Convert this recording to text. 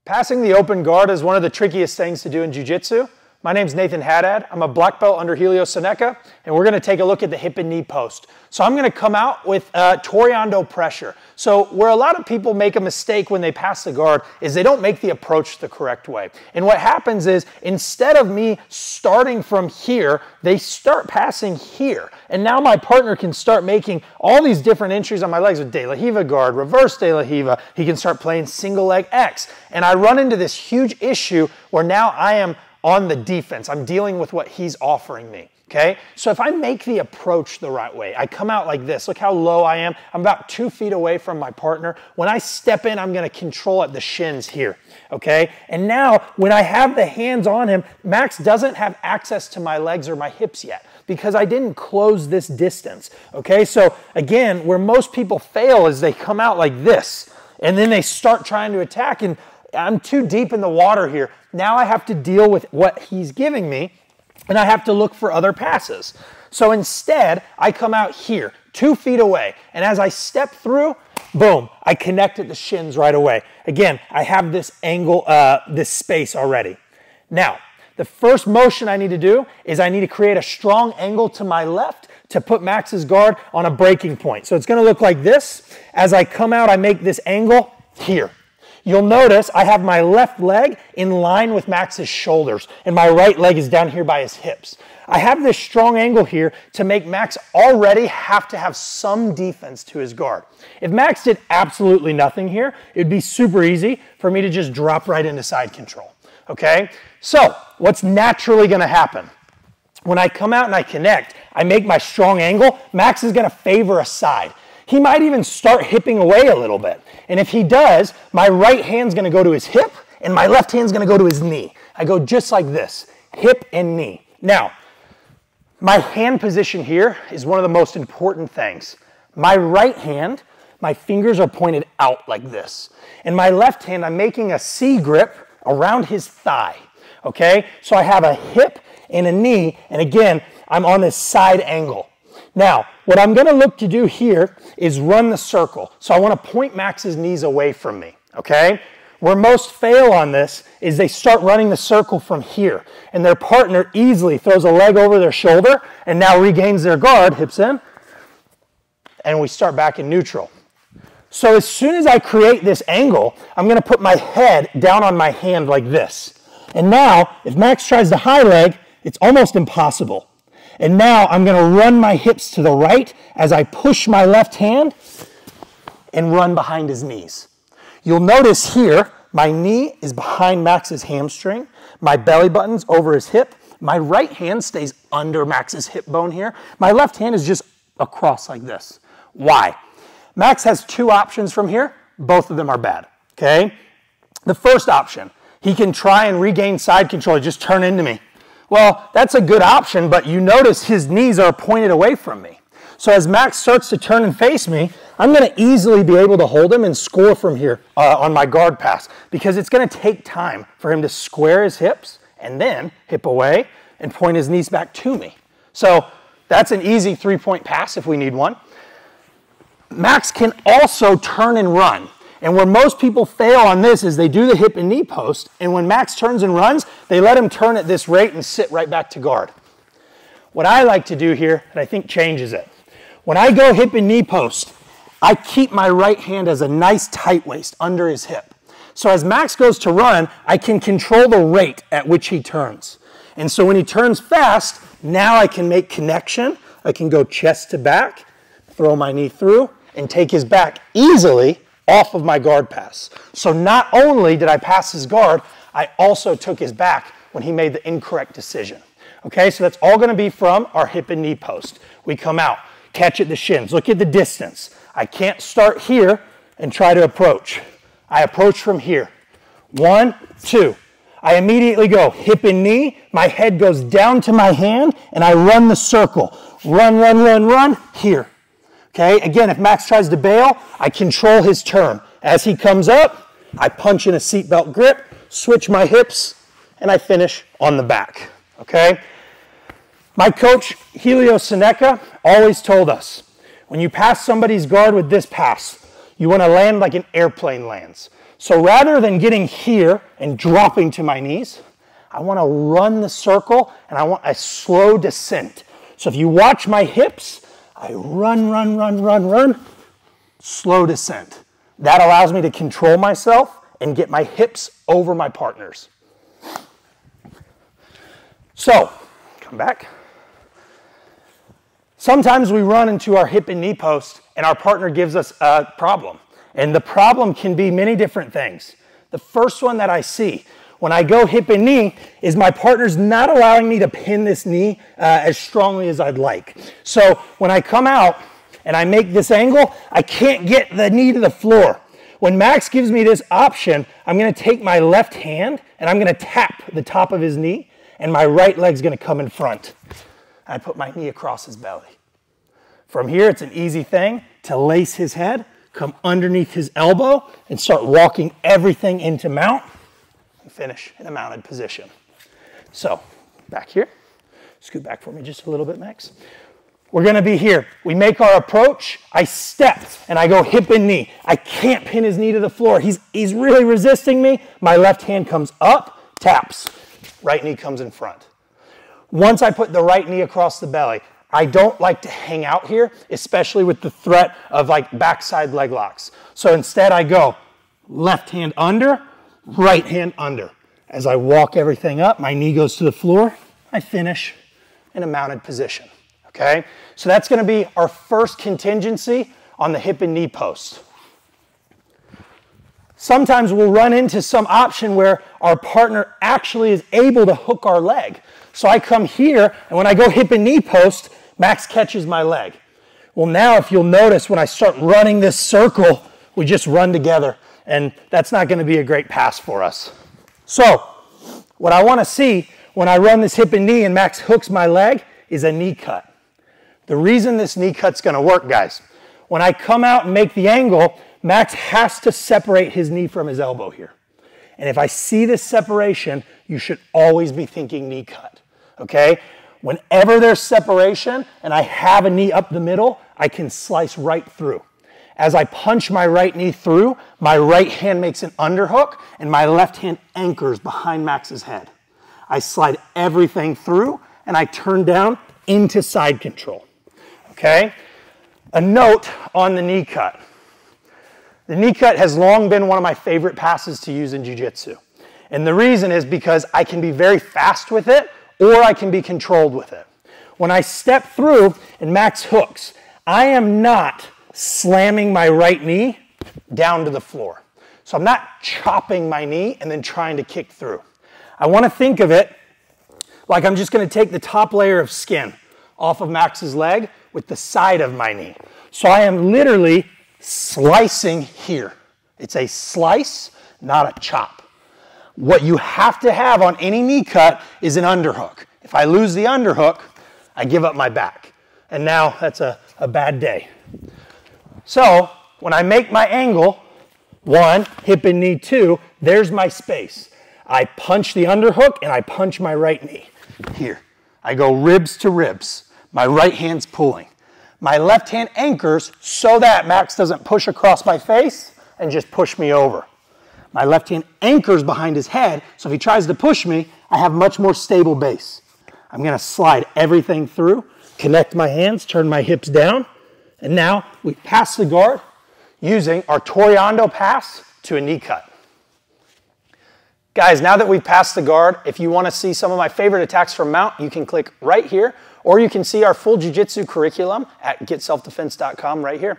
Passing the open guard is one of the trickiest things to do in Jiu-Jitsu. My name's Nathan Haddad. I'm a black belt under Helio Seneca, and we're gonna take a look at the hip and knee post. So I'm gonna come out with Toreando pressure. So where a lot of people make a mistake when they pass the guard is they don't make the approach the correct way. And what happens is, instead of me starting from here, they start passing here. And now my partner can start making all these different entries on my legs with De La Riva guard, reverse De La Riva. He can start playing single leg X. And I run into this huge issue where now I am on the defense. I'm dealing with what he's offering me, okay? So if I make the approach the right way, I come out like this. Look how low I am. I'm about 2 feet away from my partner. When I step in, I'm gonna control at the shins here, okay? And now, when I have the hands on him, Max doesn't have access to my legs or my hips yet because I didn't close this distance, okay? So again, where most people fail is they come out like this, and then they start trying to attack, and I'm too deep in the water here. Now I have to deal with what he's giving me, and I have to look for other passes. So instead, I come out here, 2 feet away, and as I step through, boom, I connect at the shins right away. Again, I have this angle, this space already. Now, the first motion I need to do is I need to create a strong angle to my left to put Max's guard on a breaking point. So it's gonna look like this. As I come out, I make this angle here. You'll notice I have my left leg in line with Max's shoulders, and my right leg is down here by his hips. I have this strong angle here to make Max already have to have some defense to his guard. If Max did absolutely nothing here, it'd be super easy for me to just drop right into side control, okay? So what's naturally gonna happen? When I come out and I connect, I make my strong angle, Max is gonna favor a side. He might even start hipping away a little bit. And if he does, my right hand's gonna go to his hip and my left hand's gonna go to his knee. I go just like this, hip and knee. Now, my hand position here is one of the most important things. My right hand, my fingers are pointed out like this. And my left hand, I'm making a C grip around his thigh, okay? So I have a hip and a knee, and again, I'm on this side angle. Now, what I'm gonna look to do here is run the circle. So I wanna point Max's knees away from me, okay? Where most fail on this is they start running the circle from here, and their partner easily throws a leg over their shoulder and now regains their guard, hips in, and we start back in neutral. So as soon as I create this angle, I'm gonna put my head down on my hand like this. And now, if Max tries the high leg, it's almost impossible. And now I'm gonna run my hips to the right as I push my left hand and run behind his knees. You'll notice here, my knee is behind Max's hamstring, my belly button's over his hip, my right hand stays under Max's hip bone here, my left hand is just across like this. Why? Max has 2 options from here, both of them are bad, okay? The first option, he can try and regain side control, just turn into me. Well, that's a good option, but you notice his knees are pointed away from me. So as Max starts to turn and face me, I'm gonna easily be able to hold him and score from here on my guard pass, because it's gonna take time for him to square his hips and then hip away and point his knees back to me. So that's an easy 3-point pass if we need one. Max can also turn and run. And where most people fail on this is they do the hip and knee post, and when Max turns and runs, they let him turn at this rate and sit right back to guard. What I like to do here, and I think changes it, when I go hip and knee post, I keep my right hand as a nice tight waist under his hip. So as Max goes to run, I can control the rate at which he turns. And so when he turns fast, now I can make connection. I can go chest to back, throw my knee through, and take his back easily off of my guard pass. So not only did I pass his guard, I also took his back when he made the incorrect decision. Okay, so that's all gonna be from our hip and knee post. We come out, catch at the shins, look at the distance. I can't start here and try to approach. I approach from here. 1, 2. I immediately go hip and knee, my head goes down to my hand, and I run the circle. Run, run, run, run, here. Okay, again, if Max tries to bail, I control his turn. As he comes up, I punch in a seatbelt grip, switch my hips, and I finish on the back, okay? My coach, Helio Seneca, always told us, when you pass somebody's guard with this pass, you want to land like an airplane lands. So rather than getting here and dropping to my knees, I want to run the circle and I want a slow descent. So if you watch my hips, I run, run, run, run, run, slow descent. That allows me to control myself and get my hips over my partners. So, come back. Sometimes we run into our hip and knee post and our partner gives us a problem. And the problem can be many different things. The first one that I see when I go hip and knee is my partner's not allowing me to pin this knee as strongly as I'd like. So when I come out and I make this angle, I can't get the knee to the floor. When Max gives me this option, I'm gonna take my left hand and I'm gonna tap the top of his knee and my right leg's gonna come in front. I put my knee across his belly. From here, it's an easy thing to lace his head, come underneath his elbow, and start walking everything into mount, and finish in a mounted position. So, back here. Scoot back for me just a little bit, Max. We're gonna be here. We make our approach, I step, and I go hip and knee. I can't pin his knee to the floor. He's really resisting me. My left hand comes up, taps. Right knee comes in front. Once I put the right knee across the belly, I don't like to hang out here, especially with the threat of like backside leg locks. So instead I go left hand under, right hand under. As I walk everything up, my knee goes to the floor, I finish in a mounted position, okay? So that's gonna be our first contingency on the hip and knee post. Sometimes we'll run into some option where our partner actually is able to hook our leg. So I come here, and when I go hip and knee post, Max catches my leg. Well, now if you'll notice, when I start running this circle, we just run together, and that's not gonna be a great pass for us. So what I wanna see when I run this hip and knee and Max hooks my leg is a knee cut. The reason this knee cut's gonna work, guys, when I come out and make the angle, Max has to separate his knee from his elbow here. And if I see this separation, you should always be thinking knee cut, okay? Whenever there's separation and I have a knee up the middle, I can slice right through. As I punch my right knee through, my right hand makes an underhook and my left hand anchors behind Max's head. I slide everything through and I turn down into side control, okay? A note on the knee cut. The knee cut has long been one of my favorite passes to use in Jiu-Jitsu. And the reason is because I can be very fast with it or I can be controlled with it. When I step through and Max hooks, I am not slamming my right knee down to the floor. So I'm not chopping my knee and then trying to kick through. I want to think of it like I'm just going to take the top layer of skin off of Max's leg with the side of my knee. So I am literally slicing here. It's a slice, not a chop. What you have to have on any knee cut is an underhook. If I lose the underhook, I give up my back. And now that's a bad day. So when I make my angle, 1, hip and knee, 2, there's my space. I punch the underhook and I punch my right knee. Here, I go ribs to ribs. My right hand's pulling. My left hand anchors so that Max doesn't push across my face and just push me over. My left hand anchors behind his head, so if he tries to push me, I have much more stable base. I'm gonna slide everything through, connect my hands, turn my hips down, and now we pass the guard using our Toreando pass to a knee cut. Guys, now that we've passed the guard, if you wanna see some of my favorite attacks from mount, you can click right here, or you can see our full Jiu-Jitsu curriculum at getselfdefense.com right here.